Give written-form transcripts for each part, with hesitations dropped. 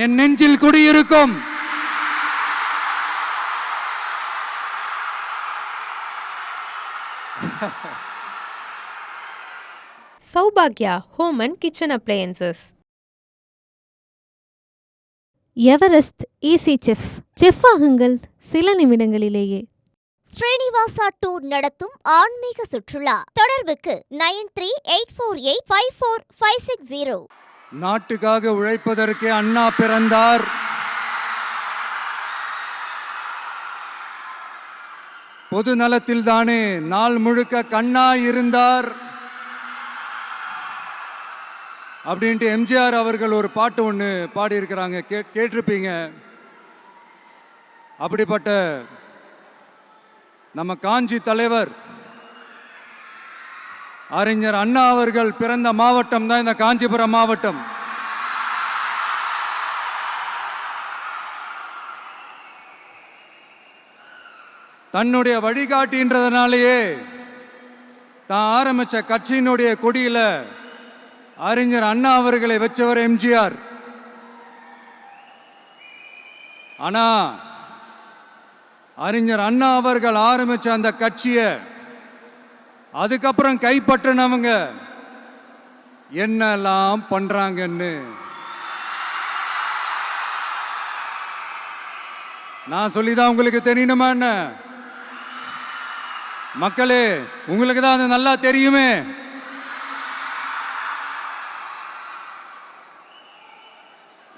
என் நெஞ்சில் குடியிருக்கும் சௌபாக்யா home and kitchen appliances. Everest easy chef ஆகுங்கள் சில நிமிடங்களிலேயே. ஸ்ரீனிவாசா டூர் நடத்தும் ஆன்மீக சுற்றுலா. தொடர்புக்கு 9384854560. நாட்டுக்காக உழைப்பதற்கே அண்ணா பிறந்தார். பொது நலத்தில் தானே நாள் முழுக்க கண்ணா இருந்தார் அப்படின்ட்டு எம்ஜிஆர் அவர்கள் ஒரு பாட்டு ஒன்று பாடியிருக்கிறாங்க, கேட்டிருப்பீங்க. அப்படிப்பட்ட நம்ம காஞ்சி தலைவர் அறிஞர் அண்ணா அவர்கள் பிறந்த மாவட்டம் தான் இந்த காஞ்சிபுரம் மாவட்டம். தன்னுடைய வழிகாட்டின்றதுனாலேயே தான் ஆரம்பிச்ச கட்சியினுடைய கொடியில அறிஞர் அண்ணா அவர்களை வச்சவர் எம்ஜிஆர். ஆனா அறிஞர் அண்ணா அவர்கள் ஆரம்பிச்ச அந்த கட்சியை அதுக்கப்புறம் கைப்பற்றினவங்க என்னெல்லாம் பண்றாங்கன்னு நான் சொல்லிதான் உங்களுக்கு தெரியணுமா என்ன? மக்களே, உங்களுக்கு தான் அது நல்லா தெரியுமே.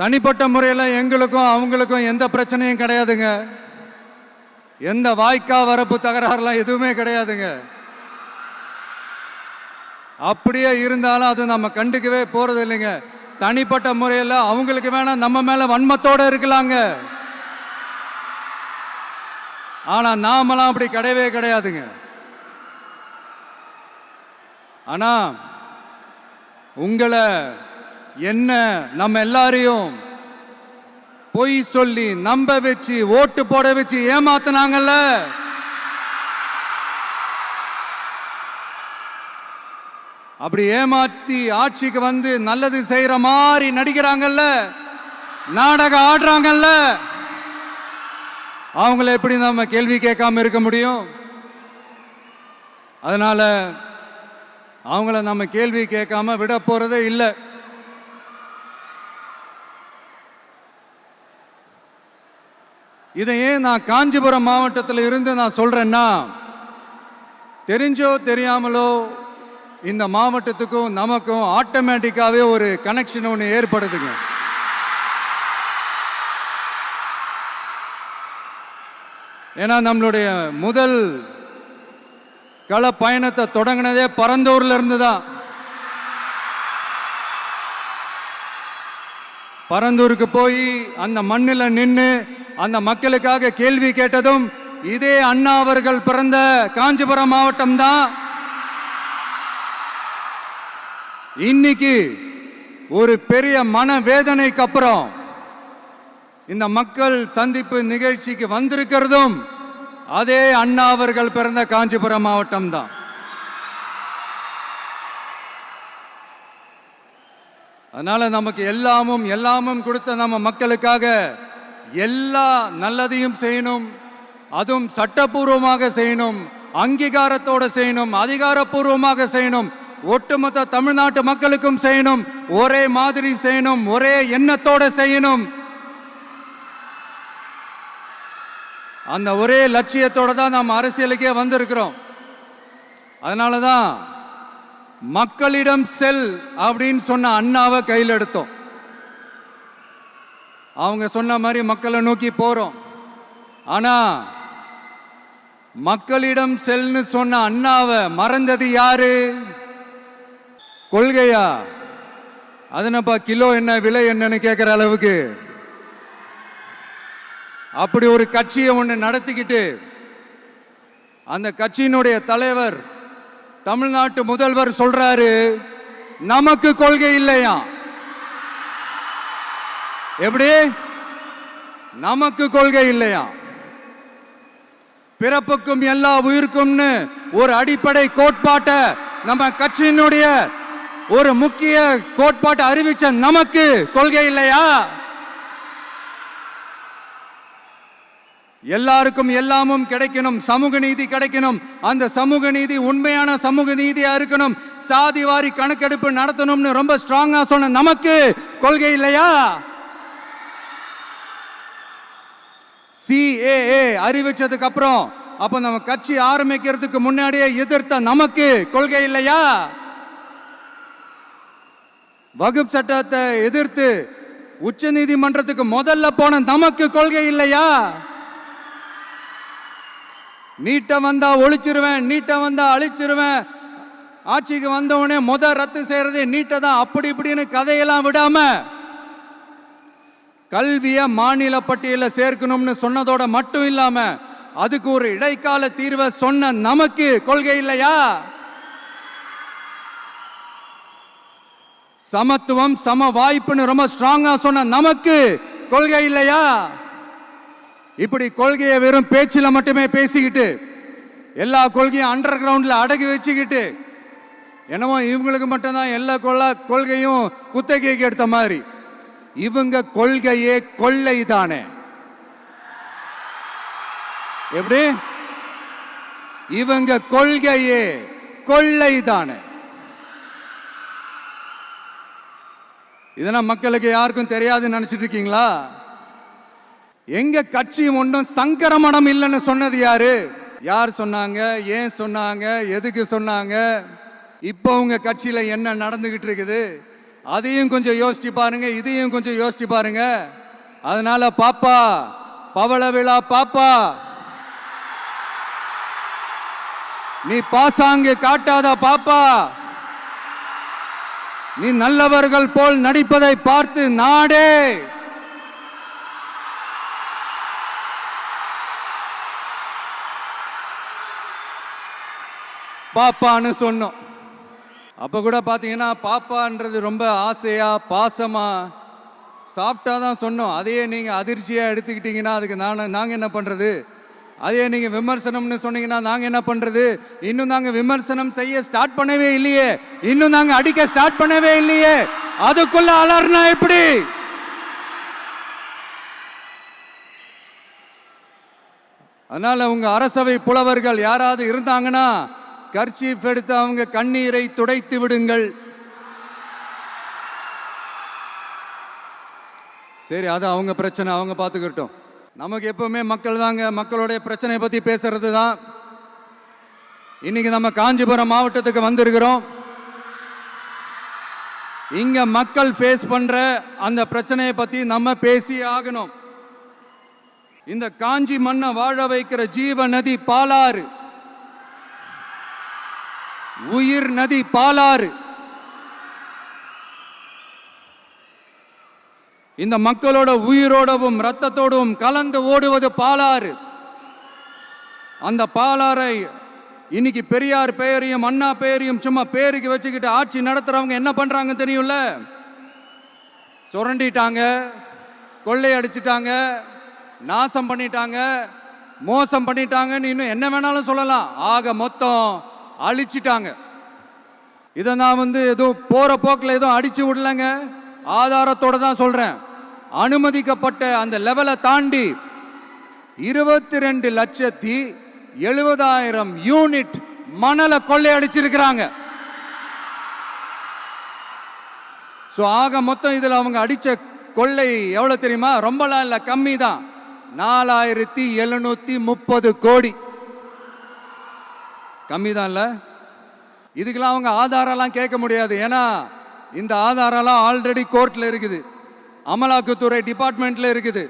தனிப்பட்ட முறையில் எங்களுக்கும் அவங்களுக்கும் எந்த பிரச்சனையும் கிடையாதுங்க. எந்த வாய்க்கா வரப்பு தகராறுலாம் எதுவுமே கிடையாதுங்க. அப்படியே இருந்தாலும் அது நம்ம கண்டுக்கவே போறது இல்லைங்க. தனிப்பட்ட முறையில் அவங்களுக்கு வேணா நம்ம மேல வன்மத்தோட இருக்கலாங்க. ஆனா நாமெல்லாம் அப்படி கிடையவே கிடையாதுங்க. ஆனா உங்களை என்ன நம்ம எல்லாரையும் பொய் சொல்லி நம்ப வச்சு ஓட்டு போட வச்சு ஏமாத்தினாங்கல்ல, அப்படி ஏமாத்தி ஆட்சிக்கு வந்து நல்லது செய்யற மாதிரி நடிக்கிறாங்கல்ல, நாடகம் ஆடுறாங்கல்ல, அவங்கள எப்படி நம்ம கேள்வி கேட்காம இருக்க முடியும்? அதனால அவங்கள நம்ம கேள்வி கேட்காம விட போறதே இல்லை. இதையே நான் காஞ்சிபுரம் மாவட்டத்தில் இருந்து நான் சொல்றேன்னா, தெரிஞ்சோ தெரியாமலோ இந்த மாவட்டத்துக்கும் நமக்கும் ஆட்டோமேட்டிக்காவே ஒரு கனெக்ஷன் ஒன்று ஏற்படுதுங்க. ஏன்னா நம்மளுடைய முதல் கள பயணத்தை தொடங்கினதே பரந்தூர்ல இருந்து தான். பரந்தூருக்கு போய் அந்த மண்ணில் நின்று அந்த மக்களுக்காக கேள்வி கேட்டதும் இதே அண்ணா அவர்கள் பிறந்த காஞ்சிபுரம் மாவட்டம் தான். இன்னைக்கு ஒரு பெரிய மனவேதனைக்கு அப்புறம் இந்த மக்கள் சந்திப்பு நிகழ்ச்சிக்கு வந்திருக்கிறதும் அதே அண்ணா அவர்கள் பிறந்த காஞ்சிபுரம் மாவட்டம் தான். அதனால நமக்கு எல்லாமும் கொடுத்த நம்ம மக்களுக்காக எல்லா நல்லதையும் செய்யணும். அதுவும் சட்டப்பூர்வமாக செய்யணும், அங்கீகாரத்தோட செய்யணும், அதிகாரப்பூர்வமாக செய்யணும், ஒட்டுமொத்த தமிழ்நாட்டு மக்களுக்கும் செய்யணும், ஒரே மாதிரி செய்யணும், ஒரே எண்ணத்தோட செய்யணும். அந்த ஒரே லட்சியத்தோட தான் நாம் அரசியலுக்கே வந்திருக்கிறோம். அதனாலதான் மக்களிடம் செல் அப்படின்னு சொன்ன அண்ணாவை கையில் எடுத்தோம். அவங்க சொன்ன மாதிரி மக்களை நோக்கி போறோம். ஆனா மக்களிடம் செல்னு சொன்ன அண்ணாவை மறந்தது யாரு? கொள்கையா? அதனப்பா கிலோ என்ன விலை என்னன்னு கேட்கிற அளவுக்கு அப்படி ஒரு கட்சியை ஒன்று நடத்திக்கிட்டு அந்த கட்சியினுடைய தலைவர் தமிழ்நாட்டு முதல்வர் சொல்றாரு, நமக்கு கொள்கை இல்லையா? எப்படி? நமக்கு கொள்கை இல்லையா? பிறப்புக்கும் எல்லா உயிருக்கும்னு ஒரு அடிப்படை கோட்பாட்டை நம்ம கட்சியினுடைய ஒரு முக்கிய கோட்பாட்டை அறிவிச்ச நமக்கு கொள்கை இல்லையா? எல்லாருக்கும் எல்லாமும் கிடைக்கணும், சமூக நீதி கிடைக்கணும். அந்த சமூக நீதி உண்மையான சமூக நீதியா இருக்கணும். சாதி வாரி கணக்கெடுப்பு நடத்தணும்னு ரொம்ப ஸ்ட்ராங்கா சொன்ன நமக்கு கொள்கை இல்லையா? CAA அறிவிச்சதுக்கு அப்புறம் அப்ப நம்ம கட்சி ஆரம்பிக்கிறதுக்கு முன்னாடியே எதிர்த்த நமக்கு கொள்கை இல்லையா? வகுப்பு சட்டத்தை எதிர்த்து உச்ச நீதிமன்றத்துக்கு முதல்ல போன நமக்கு கொள்கை இல்லையா? நீட்ட வந்தா ஒழிச்சிருவேன், நீட்ட வந்தா அழிச்சிருவேன், ஆட்சிக்கு வந்தவனே ரத்து செய்யறதே நீட்ட தான், அப்படி இப்படின்னு கதையெல்லாம் விடாம கல்விய மாநில பட்டியலில் சேர்க்கணும்னு சொன்னதோட மட்டும் இல்லாம அதுக்கு ஒரு இடைக்கால தீர்வை சொன்ன நமக்கு கொள்கை இல்லையா? சமத்துவம் சம வாய்ப்புன்னு ரொம்ப ஸ்ட்ராங்கா சொன்ன நமக்கு கொள்கை இல்லையா? இப்படி கொள்கையை வெறும் பேச்சில மட்டுமே பேசிக்கிட்டு எல்லா கொள்கையும் அண்டர் கிரவுண்ட்ல அடக்கி வச்சுக்கிட்டு என்னமோ இவங்களுக்கு மட்டும்தான் எல்லா கொள்கையும் குத்தகைக்கு எடுத்த மாதிரி. இவங்க கொள்கையே கொள்ளை தானே. எப்படி? இவங்க கொள்கையே கொள்ளை தானே. இதெல்லாம் மக்களுக்கு யாருக்கும் தெரியாதுன்னு நினைச்சிட்டு இருக்கீங்களா? எங்க கட்சி ஒன்றும் சங்கரமணம் இல்லைன்னு சொன்னது யாரு? யார் சொன்னாங்க? ஏன் சொன்னாங்க? எதுக்கு சொன்னாங்க? இப்போ உங்க கட்சியில என்ன நடந்துகிட்டு இருக்குது அதையும் கொஞ்சம் யோசிச்சு பாருங்க, இதையும் கொஞ்சம் யோசிச்சு பாருங்க. அதனால பாப்பா, பவள விழா பாப்பா, நீ பாசாங்கு காட்டாத பாப்பா. நீ நல்லவர்கள் போல் நடிப்பதை பார்த்து நாடே பாப்பான்னு சொன்னோம். அப்ப கூட பாத்தீங்கன்னா பாப்பான்றது ரொம்ப ஆசையா பாசமா சாஃப்டா தான் சொன்னோம். அதையே நீங்க அதிர்ச்சியா எடுத்துக்கிட்டீங்கன்னா அதுக்கு நாங்க என்ன பண்றது? அதே நீங்க விமர்சனம்னு சொன்னீங்கன்னா நாங்க என்ன பண்றது? இன்னும் நாங்க விமர்சனம் செய்ய ஸ்டார்ட் பண்ணவே இல்லையே, இன்னும் நாங்க அடிக்க ஸ்டார்ட் பண்ணவே இல்லையே, அதுக்குள்ள அலர்னா எப்படி? அதனால உங்க அரசவை புலவர்கள் யாராவது இருந்தாங்கன்னா கர்ச்சீஃப் எடுத்து அவங்க கண்ணீரை துடைத்து விடுங்கள். சரி, அது அவங்க பிரச்சனை, அவங்க பார்த்துக்கிட்டோம். நமக்கு எப்பவுமே மக்கள் தாங்க, மக்களுடைய பிரச்சனையை பத்தி பேசுறது தான். இன்னைக்கு நம்ம காஞ்சிபுரம் மாவட்டத்துக்கு வந்திருக்கிறோம். இங்க மக்கள் ஃபேஸ் பண்ற அந்த பிரச்சனையை பத்தி நம்ம பேசி ஆகணும். இந்த காஞ்சி மண்ணை வாழ வைக்கிற ஜீவ நதி பாலாறு, உயிர் நதி பாலாறு. இந்த மக்களோட உயிரோடவும் ரத்தத்தோடும் கலந்து ஓடுவது பாலாறு. அந்த பாலாறை இன்னைக்கு பெரியார் பெயரையும் அண்ணா பெயரையும் சும்மா பேருக்கு வச்சுக்கிட்டு ஆட்சி நடத்துறவங்க என்ன பண்றாங்க தெரியும்ல? சுரண்டிட்டாங்க, கொள்ளையடிச்சிட்டாங்க, நாசம் பண்ணிட்டாங்க, மோசம் பண்ணிட்டாங்கன்னு இன்னும் என்ன வேணாலும் சொல்லலாம். ஆக மொத்தம் அழிச்சிட்டாங்க. இதை நான் எதுவும் போற போக்கில் எதுவும் அடிச்சு விடலங்க, ஆதாரத்தோட தான் சொல்றேன். அனுமதிக்கப்பட்ட அந்த லெவலை தாண்டி 22,70,000 யூனிட் மணலை கொள்ளையடிச்சிருக்கிறாங்க. ஆக மொத்தம் இதுல அவங்க அடிச்ச கொள்ளை எவ்வளவு தெரியுமா? ரொம்பலாம் இல்ல, கம்மி தான். 4,730 கோடி. கம்மி தான் இல்ல? இதுக்கெல்லாம் அவங்க ஆதாரம்லாம் கேட்க முடியாது. ஏன்னா இந்த ஆதாரம்லாம் ஆல்ரெடி கோர்ட்ல இருக்குது, அமலாக்கத்துறை டிபார்ட்மெண்ட்ல இருக்குது.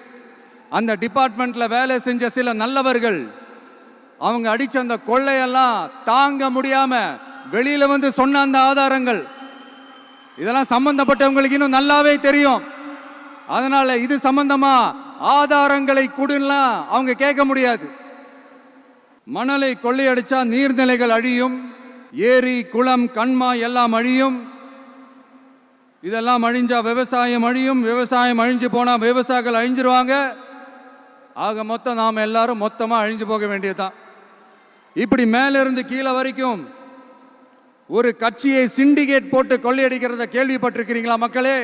அந்த டிபார்ட்மெண்ட்ல வேலை செஞ்ச சில நல்லவர்கள் அவங்க அடிச்ச அந்த கொள்ளையெல்லாம் தாங்க முடியாம வெளியில சொன்ன அந்த ஆதாரங்கள் இதெல்லாம் சம்பந்தப்பட்டவங்களுக்கு இன்னும் நல்லாவே தெரியும். அதனால இது சம்பந்தமா ஆதாரங்களை கொடுலாம் அவங்க கேட்க முடியாது. மணலை கொள்ளையடிச்சா நீர்நிலைகள் அழியும், ஏரி குளம் கண்மா எல்லாம் அழியும். இதெல்லாம் அழிஞ்சா விவசாயம் அழியும், விவசாயம் அழிஞ்சு போனா விவசாயிகள் அழிஞ்சிருவாங்க. ஆக மொத்தம் நாம் எல்லாரும் மொத்தமா அழிஞ்சு போக வேண்டியதுதான். இப்படி மேல இருந்து கீழே வரைக்கும் ஒரு கட்சியை சிண்டிகேட் போட்டு கொள்ளையடிக்கிறத கேள்விப்பட்டிருக்கிறீங்களா மக்களே?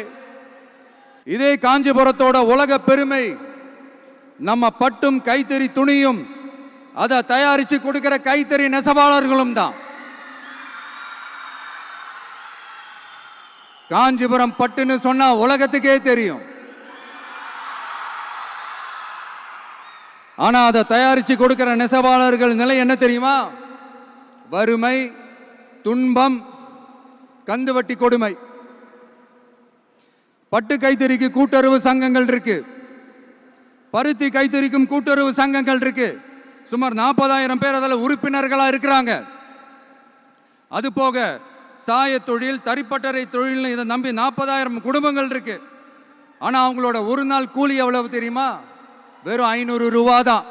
இதே காஞ்சிபுரத்தோட உலக பெருமை நம்ம பட்டும் கைத்தறி துணியும் அதை தயாரித்து கொடுக்கிற கைத்தறி நெசவாளர்களும் தான். காஞ்சிபுரம் பட்டுன்னு சொன்னா உலகத்துக்கே தெரியும். ஆனா அதை தயாரித்து கொடுக்கிற நெசவாளர்கள் நிலை என்ன தெரியுமா? வறுமை, துன்பம், கந்துவட்டி கொடுமை. பட்டு கைத்தறிக்கு கூட்டுறவு சங்கங்கள் இருக்கு, பருத்தி கைத்தறிக்கும் கூட்டுறவு சங்கங்கள் இருக்கு. சுமார் 40,000 பேர் அதில் உறுப்பினர்களா இருக்கிறாங்க. அது போக சாய தொழில், தறிப்பட்டறை தொழில் இதை நம்பி 40,000 குடும்பங்கள் இருக்கு. ஆனா அவங்களோட ஒரு நாள் கூலி எவ்வளவு தெரியுமா? வெறும் 500 ரூபா தான்.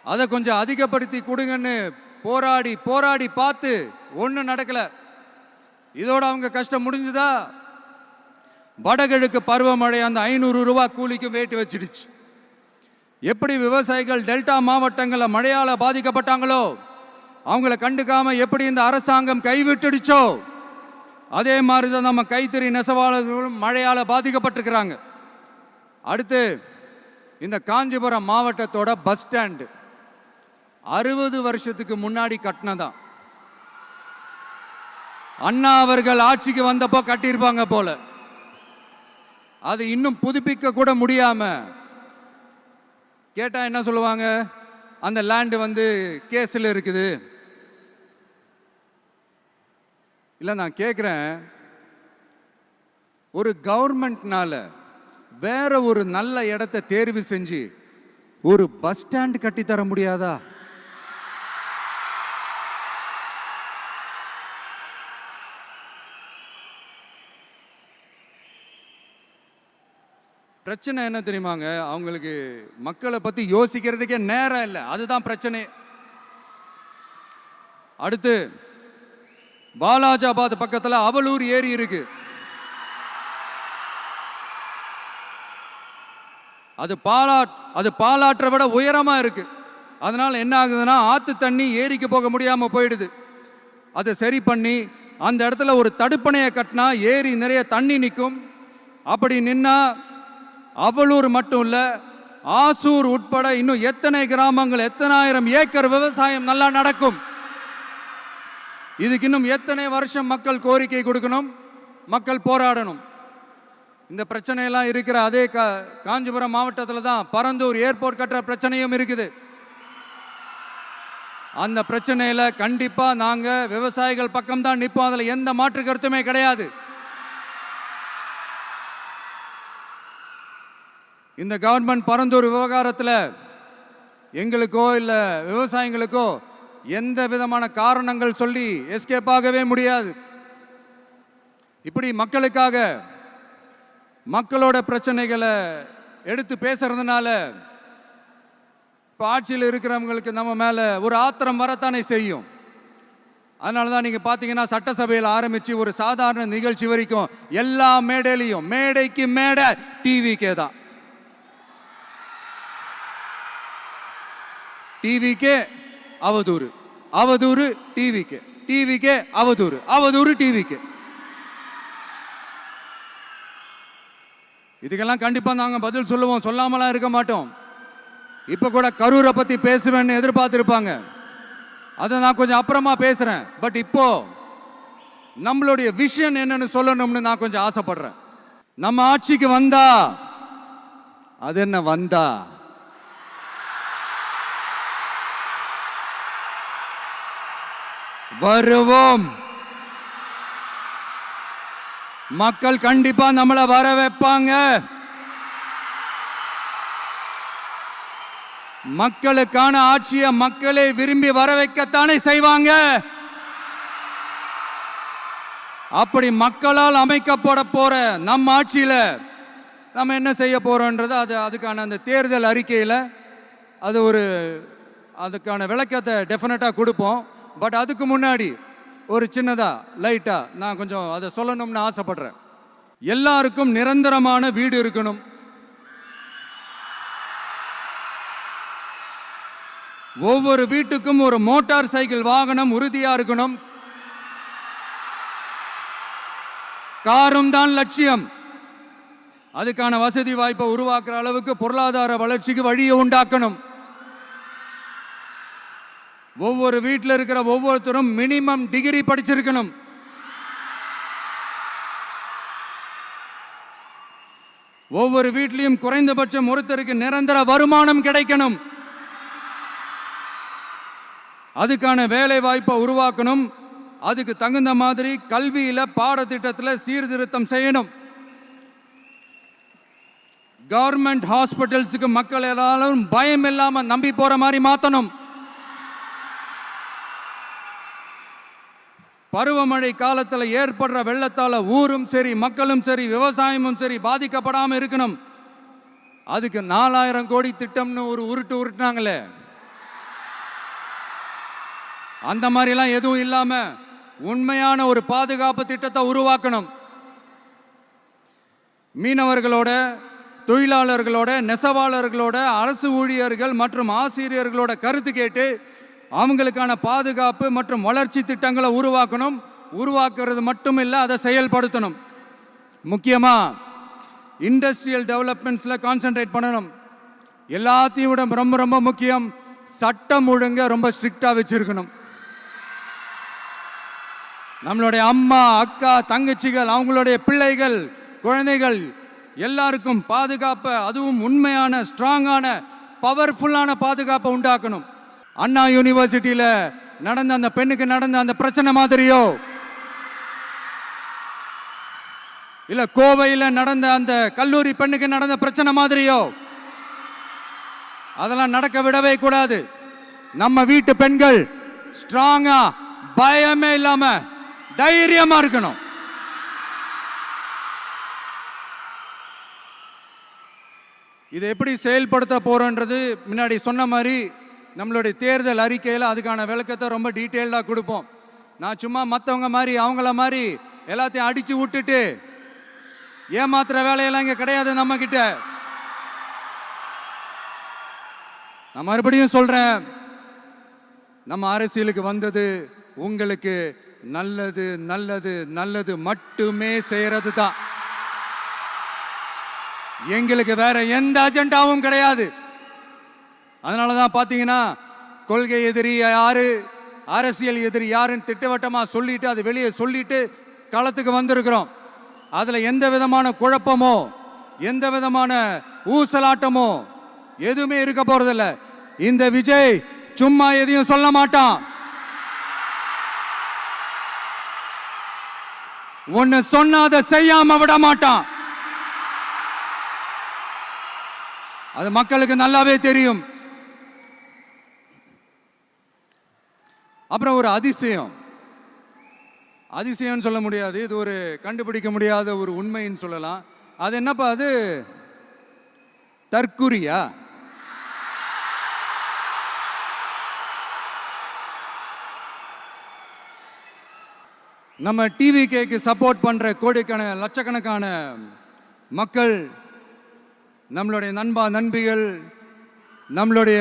அதை கொஞ்சம் அதிகப்படுத்தி கொடுங்கன்னு போராடி போராடி பார்த்து ஒன்றும் நடக்கல. இதோட அவங்க கஷ்டம் முடிஞ்சுதா? வடகிழக்கு பருவமழை அந்த 500 ரூபா கூலிக்கு வேட்டு வச்சிடுச்சு. எப்படி விவசாயிகள் டெல்டா மாவட்டங்களில் மழையால் பாதிக்கப்பட்டாங்களோ, அவங்கள கண்டுக்காம எப்படி இந்த அரசாங்கம் கைவிட்டுடுச்சோ, அதே மாதிரி தான் நம்ம கைத்தறி நெசவாளர்களும் மழையால் பாதிக்கப்பட்டிருக்கிறாங்க. அடுத்து இந்த காஞ்சிபுரம் மாவட்டத்தோட பஸ் ஸ்டாண்டு 60 வருஷத்துக்கு முன்னாடி கட்டினதான். அண்ணா அவர்கள் ஆட்சிக்கு வந்தப்போ கட்டியிருப்பாங்க போல. அது இன்னும் புதுப்பிக்க கூட முடியாம கேட்டா என்ன சொல்லுவாங்க? அந்த லேண்டு வந்து கேஸில் இருக்குது. இல்லை, நான் கேட்குறேன், ஒரு கவர்மெண்ட்னால வேற ஒரு நல்ல இடத்தை தேர்வு செஞ்சு ஒரு பஸ் ஸ்டாண்ட் கட்டி தர முடியாதா? பிரச்சனை என்ன தெரியுமாங்க? அவங்களுக்கு மக்களை பத்தி யோசிக்கிறதுக்கே நேரம் இல்லை. அதுதான் பிரச்சனை. அடுத்து பாலாஜாபாத் பக்கத்தில் அவலூர் ஏரி இருக்கு. அது பாலாற்றை விட உயரமா இருக்கு. அதனால என்ன ஆகுதுன்னா, ஆத்து தண்ணி ஏரிக்கு போக முடியாம போயிடுது. அதை சரி பண்ணி அந்த இடத்துல ஒரு தடுப்பணையை கட்டினா ஏரி நிறைய தண்ணி நிற்கும். அப்படி நின்னா அவலூர் மட்டும் இல்ல, ஆசூர் உட்பட இன்னும் எத்தனை கிராமங்கள், எத்தனை ஆயிரம் ஏக்கர் விவசாயம் நல்லா நடக்கும். இதுக்கு இன்னும் எத்தனை வருஷம் மக்கள் கோரிக்கை கொடுக்கணும், மக்கள் போராடணும். இந்த பிரச்சனையெல்லாம் இருக்கிற அதே காஞ்சிபுரம் மாவட்டத்தில் தான் பரந்தூர் ஏர்போர்ட் கட்டுற பிரச்சனையும் இருக்குது. அந்த பிரச்சனையில கண்டிப்பா நாங்க விவசாயிகள் பக்கம் தான் நிற்போம். அதில் எந்த மாற்று கருத்துமே கிடையாது. இந்த கவர்மெண்ட் பரந்தூர் விவகாரத்தில் எங்களுக்கோ இல்லை விவசாயிகளுக்கோ எந்த விதமான காரணங்கள் சொல்லி எஸ்கேப் ஆகவே முடியாது. இப்படி மக்களுக்காக மக்களோட பிரச்சனைகளை எடுத்து பேசுறதுனால இப்போ ஆட்சியில் இருக்கிறவங்களுக்கு நம்ம மேலே ஒரு ஆத்திரம் வரத்தானே செய்யும். அதனால தான் நீங்கள் பார்த்தீங்கன்னா சட்டசபையில் ஆரம்பித்து ஒரு சாதாரண நிகழ்ச்சி வரைக்கும் எல்லா மேடையிலையும் மேடைக்கு மேடை டிவிக்கே தான். டிவிக்கே அவதூறு, அவதூறு டிவிக்கே, டிவிக்கே அவதூறு, அவதூறு டிவிக்கே. இதுக்கெல்லாம் கண்டிப்பா நாங்க பதில் சொல்லுவோம், சொல்லாமலாம் இருக்க மாட்டோம். இப்ப கூட கரூரை பத்தி பேசுவேன்னு எதிர்பார்த்திருப்பாங்க. அதை நான் கொஞ்சம் அப்புறமா பேசுறேன். பட் இப்போ நம்மளுடைய விஷன் என்னன்னு சொல்லணும்னு நான் கொஞ்சம் ஆசைப்படுறேன். நம்ம ஆட்சிக்கு வந்தா, அது என்ன வந்தா, வருவோம். மக்கள் கண்டிப்பா நம்மளை வர வைப்பாங்க. மக்களுக்கான ஆட்சியை மக்களே விரும்பி வர வைக்கத்தானே செய்வாங்க. அப்படி மக்களால் அமைக்கப்பட போற நம்ம ஆட்சியில நம்ம என்ன செய்ய போறோம்ன்றது அதுக்கான அந்த தேர்தல் அறிக்கையில் அதுக்கான விளக்கத்தை டெஃபினட்டா கொடுப்போம். பட் அதுக்கு முன்னாடி ஒரு சின்னதா லைட்டா நான் கொஞ்சம் அதை சொல்லணும்னு ஆசைப்படுறேன். எல்லாருக்கும் நிரந்தரமான வீடு இருக்கணும். ஒவ்வொரு வீட்டுக்கும் ஒரு மோட்டார் சைக்கிள் வாகனம் உறுதியா இருக்கணும். காரும் தான் லட்சியம். அதுக்கான வசதி வாய்ப்பை உருவாக்குற அளவுக்கு பொருளாதார வளர்ச்சிக்கு வழியை உண்டாக்கணும். ஒவ்வொரு வீட்டில் இருக்கிற ஒவ்வொருத்தரும் மினிமம் டிகிரி படிச்சிருக்கணும். ஒவ்வொரு வீட்லையும் குறைந்தபட்சம் ஒருத்தருக்கு நிரந்தர வருமானம் கிடைக்கணும். அதுக்கான வேலை வாய்ப்பை உருவாக்கணும். அதுக்கு தகுந்த மாதிரி கல்வியில பாடத்திட்டத்தில் சீர்திருத்தம் செய்யணும். கவர்மெண்ட் ஹாஸ்பிட்டல்ஸுக்கு மக்கள் எல்லாரும் பயம் இல்லாம நம்பி போற மாதிரி மாத்தணும். பருவமழை காலத்தில் ஏற்படுற வெள்ளத்தால ஊரும் சரி மக்களும் சரி விவசாயமும் சரி பாதிக்கப்படாமல் இருக்கணும். அதுக்கு 4000 கோடி திட்டம்னு ஒரு உருட்டுனாங்களே, அந்த மாதிரிலாம் எதுவும் இல்லாம உண்மையான ஒரு பாதுகாப்பு திட்டத்தை உருவாக்கணும். மீனவர்களோட, தொழிலாளர்களோட, நெசவாளர்களோட, அரசு ஊழியர்கள் மற்றும் ஆசிரியர்களோட கருத்து கேட்டு அவங்களுக்கான பாதுகாப்பு மற்றும் வளர்ச்சி திட்டங்களை உருவாக்கணும். உருவாக்குறது மட்டும் இல்லை, அதை செயல்படுத்தணும். முக்கியமாக இண்டஸ்ட்ரியல் டெவலப்மெண்ட்ஸில் கான்சென்ட்ரேட் பண்ணணும். எல்லாத்தையும் விட ரொம்ப ரொம்ப முக்கியம், சட்டம் ஒழுங்க ரொம்ப ஸ்ட்ரிக்டாக வச்சிருக்கணும். நம்மளுடைய அம்மா, அக்கா, தங்கச்சிகள், அவங்களுடைய பிள்ளைகள், குழந்தைகள் எல்லாருக்கும் பாதுகாப்பை, அதுவும் உண்மையான ஸ்ட்ராங்கான பவர்ஃபுல்லான பாதுகாப்பை உண்டாக்கணும். அண்ணா யூனிவர்சிட்டியில நடந்த அந்த பெண்ணுக்கு நடந்த அந்த பிரச்சனை மாதிரியோ, இல்ல கோவையில் நடந்த அந்த கல்லூரி பெண்ணுக்கு நடந்த பிரச்சனை மாதிரியோ அதெல்லாம் நடக்க விடவே கூடாது. நம்ம வீட்டு பெண்கள் ஸ்ட்ராங்கா, பயமே இல்லாம தைரியமா இருக்கணும். இதை எப்படி செயல்படுத்த போறோன்றது முன்னாடி சொன்ன மாதிரி நம்மளுடைய தேர்தல் அறிக்கையில் அதுக்கான விளக்கத்தை ரொம்ப டீட்டெயில்டாக கொடுப்போம். நான் சும்மா மற்றவங்க மாதிரி அவங்கள மாதிரி எல்லாத்தையும் அடித்து விட்டுட்டு ஏமாத்துற வேலையெல்லாம் இங்கே கிடையாது நம்ம கிட்ட. நான் மறுபடியும் சொல்கிறேன், நம்ம அரசியலுக்கு வந்தது உங்களுக்கு நல்லது நல்லது நல்லது மட்டுமே செய்கிறது தான். எங்களுக்கு வேற எந்த அஜெண்டாவும் கிடையாது. அதனால தான் பார்த்தீங்கன்னா கொள்கை எதிரி யாரு, அரசியல் எதிரி யாருன்னு திட்டவட்டமாக சொல்லிட்டு அது வெளியே சொல்லிட்டு களத்துக்கு வந்திருக்கிறோம். அதில் எந்த விதமான குழப்பமோ எந்த விதமான ஊசலாட்டமோ எதுவுமே இருக்க போறதில்ல. இந்த விஜய் சும்மா எதையும் சொல்ல மாட்டான். ஒன்னு சொன்னா அதை செய்யாம விட மாட்டான். அது மக்களுக்கு நல்லாவே தெரியும். அப்புறம் ஒரு அதிசயம் சொல்ல முடியாது, இது ஒரு கண்டுபிடிக்க முடியாத ஒரு உண்மைன்னு சொல்லலாம். அது என்னப்பா, அது தற்குறியா? நம்ம டிவிகேக்கு சப்போர்ட் பண்ற கோடிக்கணக்கான லட்சக்கணக்கான மக்கள், நம்மளுடைய நண்பிகள், நம்மளுடைய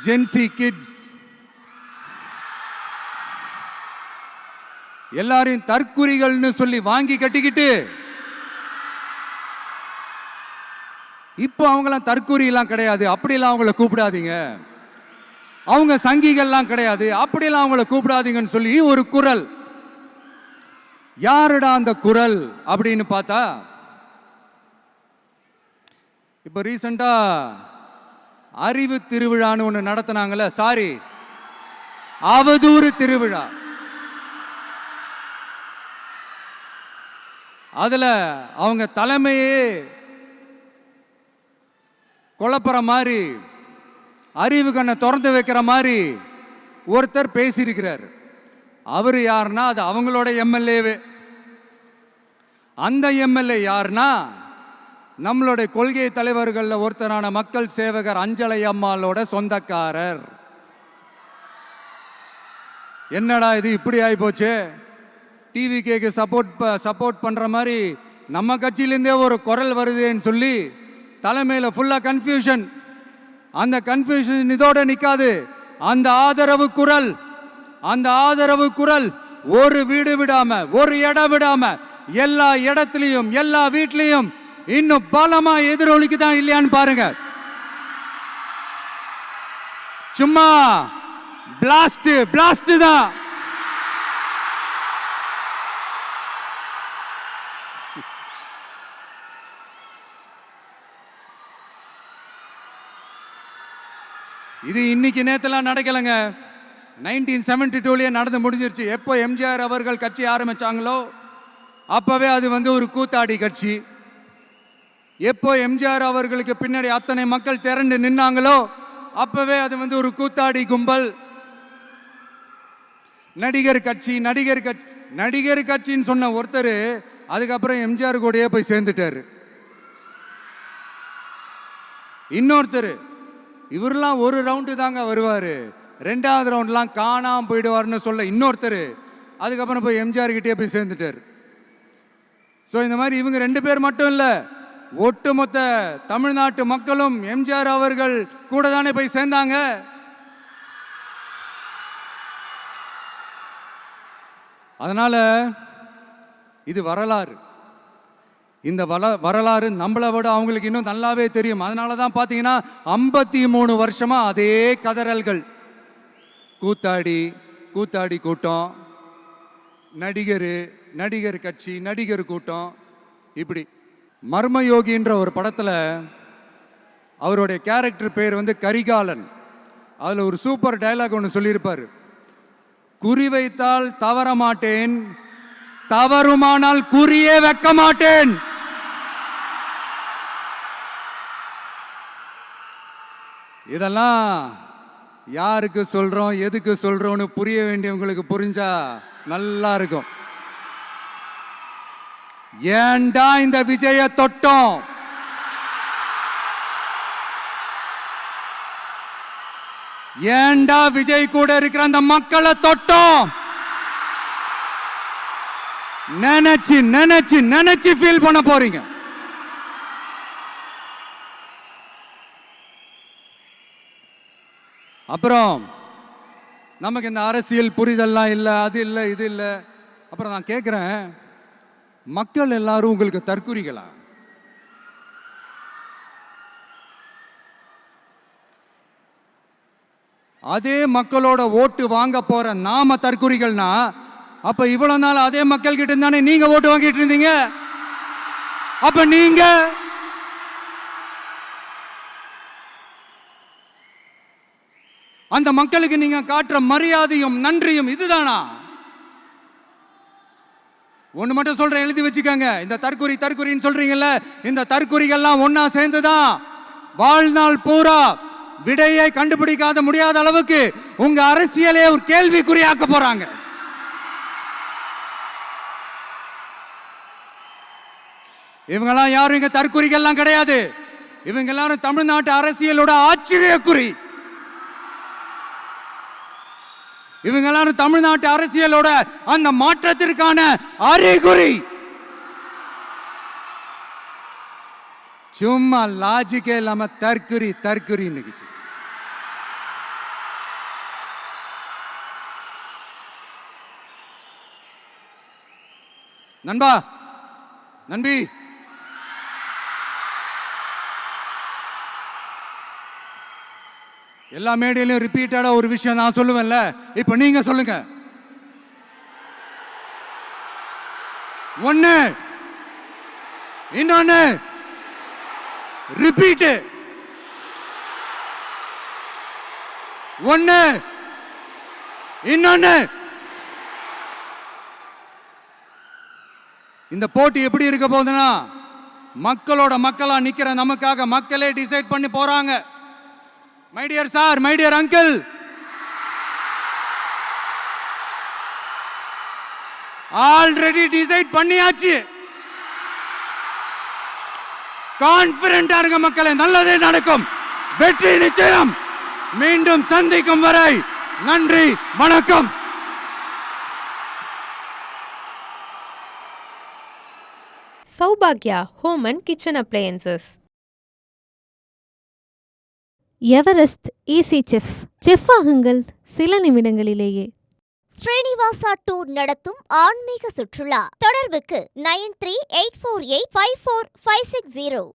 ஜென்சி கிட்ஸ் எல்லாரையும் தற்குறிகள்னு சொல்லி வாங்கி கட்டிக்கிட்டு இப்போ அவங்களாம் தற்குறியெல்லாம் கிடையாது, அப்படிலாம் அவங்கள கூப்பிடாதீங்க, அவங்க சங்கிகள்லாம் கிடையாது, அப்படிலாம் அவங்கள கூப்பிடாதீங்கன்னு சொல்லி ஒரு குரல். யாருடா அந்த குரல் அப்படின்னு பார்த்தா, இப்போ ரீசண்டா அறிவு திருவிழான்னு ஒன்று நடத்தினாங்கல்ல, சாரி அவதூறு திருவிழா. அதுல அவங்க தலைமையே குழப்புற மாதிரி, அறிவு கண்ணை திறந்து வைக்கிற மாதிரி ஒருத்தர் பேசியிருக்கிறார். அவர் யாருன்னா அது அவங்களோட எம்எல்ஏவே. அந்த எம்எல்ஏ யாருன்னா நம்மளுடைய கொள்கை தலைவர்கள் ஒருத்தரான மக்கள் சேவகர் அஞ்சலை அம்மாளோட சொந்தக்காரர். என்னடா இது இப்படி ஆகி போச்சு, டிவிகேக்கு சப்போர்ட் பண்ற மாதிரி நம்ம கட்சியிலேருந்தே ஒரு குரல் வருதுன்னு சொல்லி தலைமையில் ஃபுல்லா கன்ஃபியூஷன். அந்த கன்ஃபியூஷன் இதோட நிக்காது, அந்த ஆதரவு குரல் ஒரு வீடு விடாம, ஒரு இடம் விடாம எல்லா இடத்துலயும் எல்லா வீட்லயும் இன்னும் பலமா எதிரொலிக்குதான் இல்லையான்னு பாருங்க. சும்மா பிளாஸ்ட் தான். இது இன்னைக்கு நேத்தெல்லாம் நடக்கலைங்க. 1972லயே நடந்து முடிஞ்சிருச்சு. எப்போ எம்ஜிஆர் அவர்கள் கட்சி ஆரம்பிச்சாங்களோ அப்பவே அது ஒரு கூத்தாடி கட்சி. எப்போ எம்ஜிஆர் அவர்களுக்கு பின்னாடி அத்தனை மக்கள் திரண்டு நின்னாங்களோ அப்பவே அது ஒரு கூத்தாடி கும்பல். நடிகர் கட்சின்னு சொன்ன ஒருத்தர் அதுக்கப்புறம் எம்ஜிஆர் கூடயே போய் சேர்ந்துட்டாரு. இன்னொருத்தர் இவரெல்லாம் ஒரு ரவுண்டு தாங்க வருவாரு, 2வது ரவுண்ட்லாம் காணாம போயிடுவார்னு சொல்ல இன்னொருத்தர் அதுக்கப்புறம் போய் எம்ஜிஆர் கிட்டே போய் சேர்ந்துட்டார். ஸோ இந்த மாதிரி இவங்க 2 பேர் மட்டும் இல்லை, ஒட்டுமொத்த தமிழ்நாட்டு மக்களும் எம்ஜிஆர் அவர்கள் கூட தானே போய் சேர்ந்தாங்க. அதனால இது வரலாறு. இந்த வரலாறு நம்மளை விட அவங்களுக்கு இன்னும் நல்லாவே தெரியும். அதனால தான் பார்த்தீங்கன்னா 53 வருஷமா அதே கதறல்கள். கூத்தாடி கூட்டம், நடிகர் கட்சி, நடிகர் கூட்டம். இப்படி மர்மயோகின்ற ஒரு படத்தில் அவருடைய கேரக்டர் பேர் கரிகாலன். அதில் ஒரு சூப்பர் டயலாக் ஒன்று சொல்லியிருப்பார். குறி வைத்தால் தவற மாட்டேன், தவறுமானால் குறியே வைக்க மாட்டேன். இதெல்லாம் யாருக்கு சொல்றோம், எதுக்கு சொல்றோம்னு புரிய வேண்டியவங்களுக்கு புரிஞ்சா நல்லா இருக்கும். ஏண்டா இந்த விஜய தொட்டோம், ஏண்டா விஜய் கூட இருக்கிற அந்த மக்களை தொட்டோம் நினைச்சு ஃபீல் பண்ண போறீங்க. அப்புறம் நமக்கு இந்த அரசியல் புரிதல்லாம் இல்லை, அது இல்லை, இது இல்லை. அப்புறம் நான் கேட்குறேன், மக்கள் எல்லாரும் உங்களுக்கு தற்குறிகளா? அதே மக்களோட ஓட்டு வாங்க போற நாம தற்குறிகள்னா அப்ப இவ்வளவு நாள் அதே மக்கள் கிட்ட இருந்தானே நீங்க ஓட்டு வாங்கிட்டு இருந்தீங்க. அப்ப நீங்க அந்த மக்களுக்கு நீங்க காட்டுற மரியாதையும் நன்றியும் இதுதானா? ஒண்ணு மட்டும் சொல்றேன், எழுதி வச்சுக்கோங்க. இந்த தற்குறின்னு சொல்றீங்கல்ல, இந்த தற்குறிகள்லாம் ஒன்னா சேர்ந்துதான் வாழ்நாள் பூரா விடையை கண்டுபிடிக்காத முடியாத அளவுக்கு உங்க அரசியலே ஒரு கேள்விக்குறியாக்க போறாங்க. இவங்கெல்லாம் யாரும் இங்க தற்குறிகள்லாம் கிடையாது. இவங்க எல்லாரும் தமிழ்நாட்டு அரசியலோட ஆச்சரியக்குறி. இவங்க எல்லாரும் தமிழ்நாட்டு அரசியலோட அந்த மாற்றத்திற்கான அறிகுறி. சும்மா லாஜிக்கே இல்லாம தற்குறி. நண்பி, எல்லா மேடையிலும் ரிப்பீட்டடா ஒரு விஷயம் நான் சொல்லுவேன்ல, இப்ப நீங்க சொல்லுங்க. ஒண்ணு, இன்னொன்னு, ரிப்பீட். ஒண்ணு, இன்னொன்னு. இந்த போட்டி எப்படி இருக்க போகுதுன்னா, மக்களோட மக்களா நிக்கிற நமக்காக மக்களே டிசைட் பண்ணி போறாங்க. My dear sir, my dear uncle, already decide பண்ணியாச்சு. கான்பிடென்டா இருங்க மக்களே, நல்லதே நடக்கும், வெற்றி நிச்சயம். மீண்டும் சந்திக்கும் வரை நன்றி, வணக்கம். Saubhagya Home and Kitchen Appliances. Everest easy chef ஆகுங்கள் சில நிமிடங்களிலேயே. ஸ்ரீனிவாசா டூர் நடத்தும் ஆன்மீக சுற்றுலா. தொடர்புக்கு 9384854560.